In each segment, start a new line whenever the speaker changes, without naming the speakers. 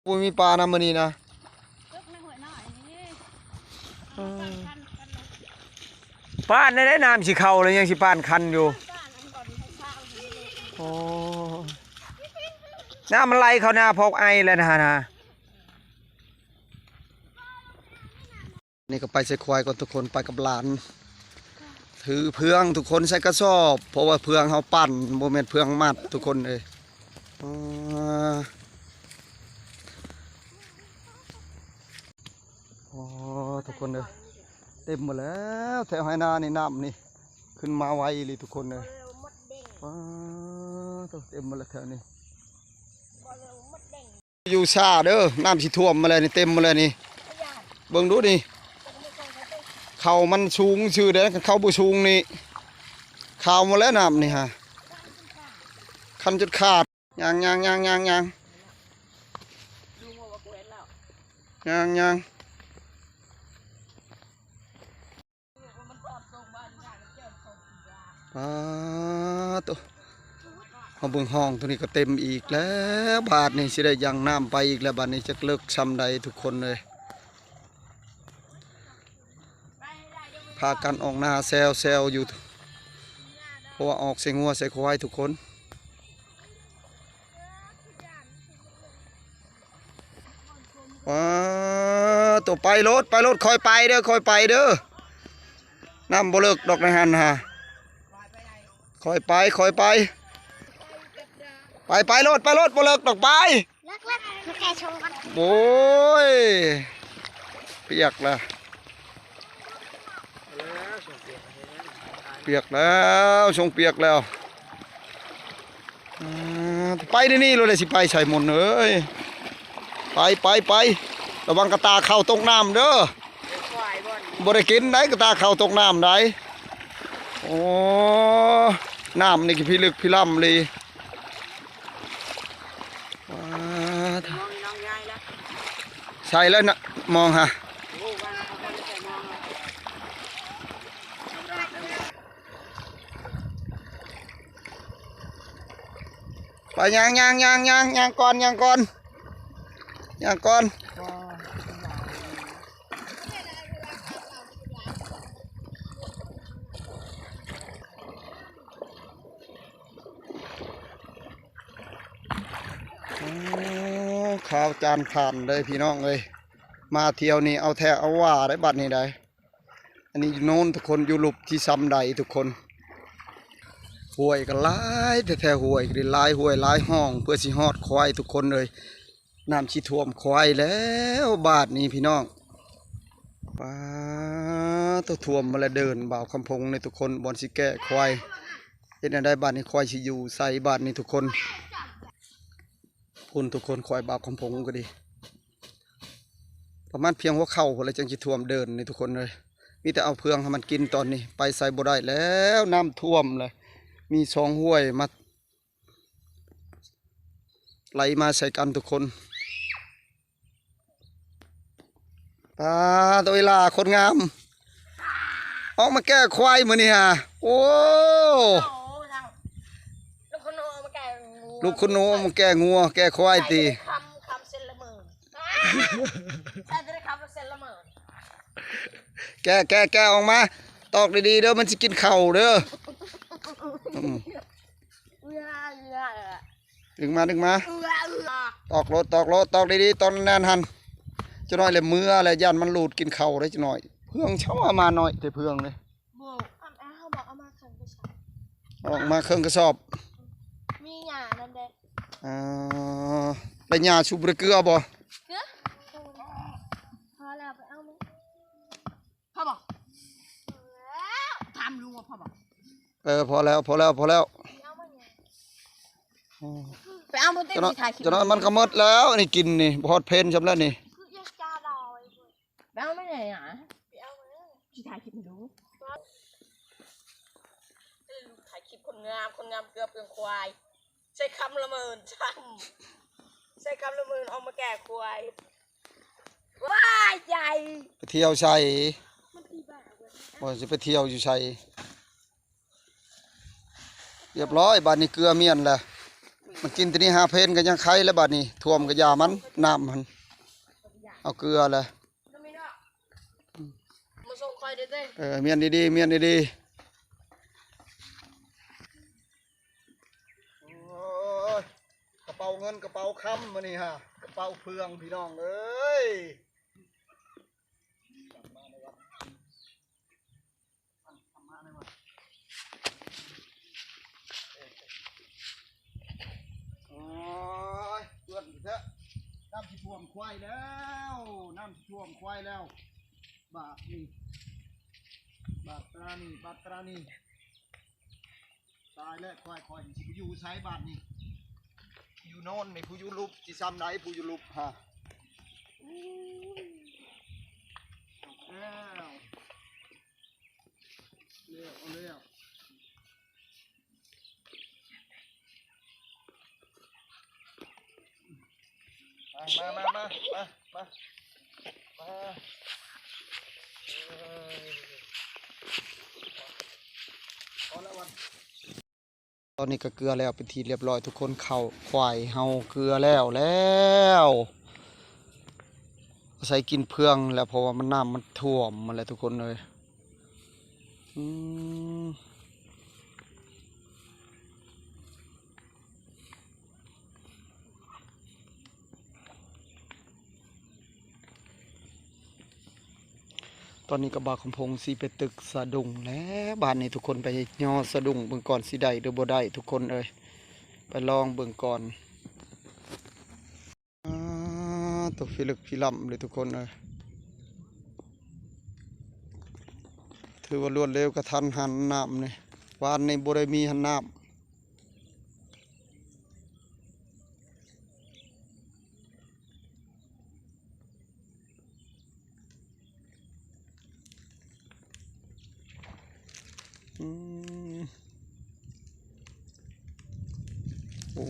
ปุ้ยมีปลานะมื้อนี้นะป้านได้น้ำสิเข้าเลยยังสิป้านคันอยู่โอ้น้ำมันไหลเข้าหน้าพอกไอแล้วนะนี่ก็ไปใส่ควายก่อนทุกคนไปกับหลานถือเพืองทุกคนใส่กระสอบเพราะว่าเพืองเขาปั่นโมเมนต์เพืองมัดทุกคนเลยโอ้ทุกคนเลยเต็มหมดแล้วแถวไหนานี่น้ำนี่ขึ้นมาไวเลยทุกคนเลยเต็มหมดแล้วแถวนี้อยู่ซาเด้อน้ำสิท่วมมาเลยนี่เต็มมาเลยนี่เบิ่งดูนี่เขามันสูงชื่อเด้อเขาบุสูงนี่ข่าวมาแล้วน้ำนี่ฮะคันจุดขาดยังตัวเอาเบิ่งห้องตัวนี้ก็เต็มอีกแล้วบาทนี่สิได้ยังน้ำไปอีกแล้วบาทนี้จะเลิกซ้ำใดทุกคนเลยพากันออกหน้าแซวอยู่เพราะว่าออกใส่งัวใส่ควายทุกคนตัวไปรถคอยไปเด้อน้ำบ่เลิกดอกในหันฮะคอยไปรถบ่เลิกดอกไปโอ้ยเปียกแล้วชงเปียกแล้วไปนี่เลยสิไปใส่หมดเลยไประวังกระตาเข้าตกน้ำเด้อบริกินได้กระตาเข้าตกน้ำได้โอ้น้ำนี่พี่ลึกพี่ล่ำเลยใช่แล้วนะมองฮะไปยังก่อนข้าวจานผ่านเลยพี่น้องเลยมาเที่ยวนี่เอาแท้เอาว่าได้บัดนี้ได้อันนี้โน้นทุกคนอยู่หลุบที่ซ้ำใดทุกคนห่วยกันหลายแท้ห่วยกันหลายห่วยหลายห้องเพื่อสิฮอดควายทุกคนเลยน้ำชีท่วมควายแล้วบาดนี้พี่น้องตัวท่วมมาแล้วเดินบ่าวคำพงในทุกคนบอลสิแก่ควายเห็นได้บาดนี้ควายสิอยู่ใส่บาดนี้ทุกคนพุ่นทุกคนควายบ่าวคำพงก็ดีประมาณเพียงหัวเข่าอะไรจังชีท่วมเดินในทุกคนเลยมีแต่เอาเพืองให้มันกินตอนนี้ไปใส่บ่ได้แล้วน้ำท่วมเลยมี2 ห้วยมาไหลมาใส่กันทุกคนตัวเวลาคนงามออกมาแก้ควายมือนี่ฮะโอ้ลูกคุณโนมาแก้งัวแก้ควายตีแกออกมาตอกดีๆเด้อมันจะกินเข่าเด้อดึงมาตอกรถตอกดีๆตอนนานหันจะน้อยเลยมืออะไรยันมันหลุดกินเข่าได้จะหน่อยเพื่องเช่ามาหน่อยแต่เพื่องเลยออกมาเครื่องกระสอบมีหญ้านั่นเด้ไปหญ้าชุบเกลือบ่พอแล้วไปเอามั้ยพ่อบอกทำลุงว่าพ่อบอกพอแล้วไปเอามันเต้นสีไทยจะน้อยมันขมดแล้วนี่กินนี่พอดเพนจำแล้วนี่ไปเอาไม่ไหนอ่ะไปเอาเลยสีไทยคลิปดูถ่ายคลิปคนงามเกลือเปลืองควายใช้คำละเมินใช้คำละเมินเอามาแก่ควายว้ายใหญ่ไปเที่ยวชัยว่าจะไปเที่ยวอยู่ชัยเรียบร้อยบ้านนี้เกลือเมียนแหละ เ มันกินตัวนี้หาเพนกันยังไข่แล้วบัดนี้ท่วมกระยามันน้ำมันเอาเกลือเลย
มาส่งคอยเด้อ
เมียนดีๆเมียนดีๆโอ้ยกระเป๋าเงินกระเป๋าค้ำมานี่ฮะกระเป๋าเฟืองพี่น้องเอ้ยโอ้ยเพื่อนเถอะน้ำที่ท่วมควายแล้วน้ำที่ท่วมควายแล้วบาทนี่บาทตรานี่บาทตรานี่ตายแล้วควายควายสิไปอยู่ใช้บาทนี่อยู่โน่นในผู้ยุลุบที่ซ้ำไหนผู้ยุลุบฮะแล้วเลี้ยวเอาเลี้ยวมาพอแล้ววันตอนนี้ก็เกลือแล้วเป็นทีเรียบร้อยทุกคนเข่าควายเฮาเกลือแล้วใส่กินเพื่องแล้วเพราะว่ามันน้ำมันท่วมมาแล้วทุกคนเลยตอนนี้ก็บาคำพงสีไปตึกสะดุ้งแล้วบ้านนี้ทุกคนไปย่อสะดุ้งเบิ่งก่อนสิได้หรือบ่ได้ทุกคนเลยไปลองเบิ่งก่อนตัวฟิลึกฟิล่ำเลยทุกคนเลยถือว่ารวดเร็วกระทันหันน้ำนี่วานในบ่ได้มีหันน้ำโอ้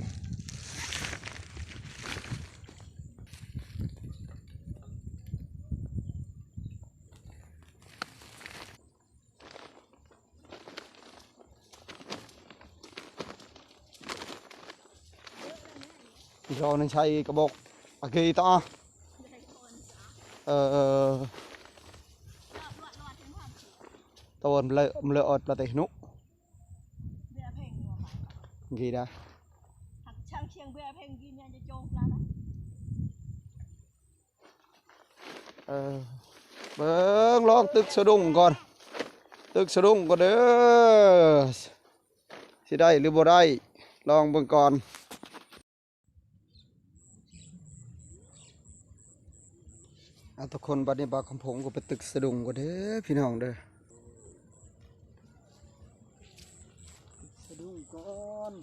เราในใช้กระบอกอะกีต่อตัวมันเลอะอดละเตนุกีได้
ช่างเชียงเบียร์เพลงกินยันจะโจงปลาละ
เบิ่งลองตึกสะดุ้งก่อนตึกสะดุ้งก่อนเด้อสิได้หรือบ่ได้ลองเบิ่งก่อนทุกคนบัดนี้บาคำพงก็ไปตึกสะดุ้งก่อนเด้อพี่น้องเด้อสะดุ้งก่อน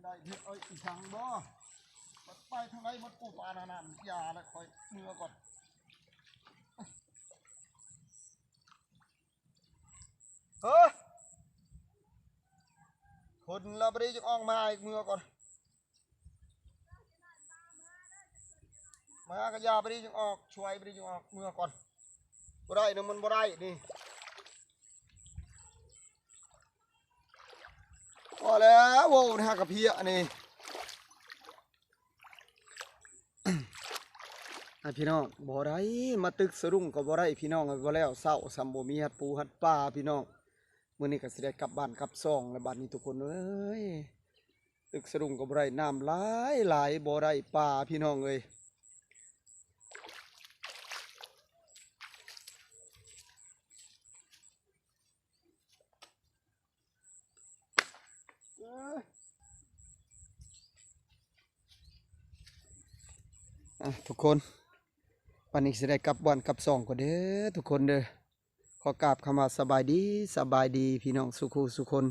ได้เฮ็ดเอาอีสังบ่มันไปทางไหนมันปูปานานั่นยาแล้วคอยเมื่อก่อนเฮ้ยคนเราไปได้จะออกมาอีกเมื่อก่อนมากระยาไปได้จึงออกช่วยไปได้จึงออกเมื่อก่อนบ่ได้นะมันบ่ได้นี่พอแล้วโว้ยหากระเพียนี่ พี่น้องบ่ได้มาตึกสรุ่งก็บ่ได้พี่น้องบ่แล้วเศร้าสำบ่มีหัดปูหัดปลาพี่น้องมื้อนี้ก็สิได้กลับบ้านกลับซ่องแล้วบัดนี้ทุกคนเอ้ยตึกสรุ่งก็บ่ได้น้ำหลายหลายบ่ได้ปลาพี่น้องเอ้ยทุกคนวันนี้สิได้กลับบ้านกลับซ่องก็เด้อทุกคนเด้อขอกราบคำว่าสบายดีพี่น้องสุขุสุคน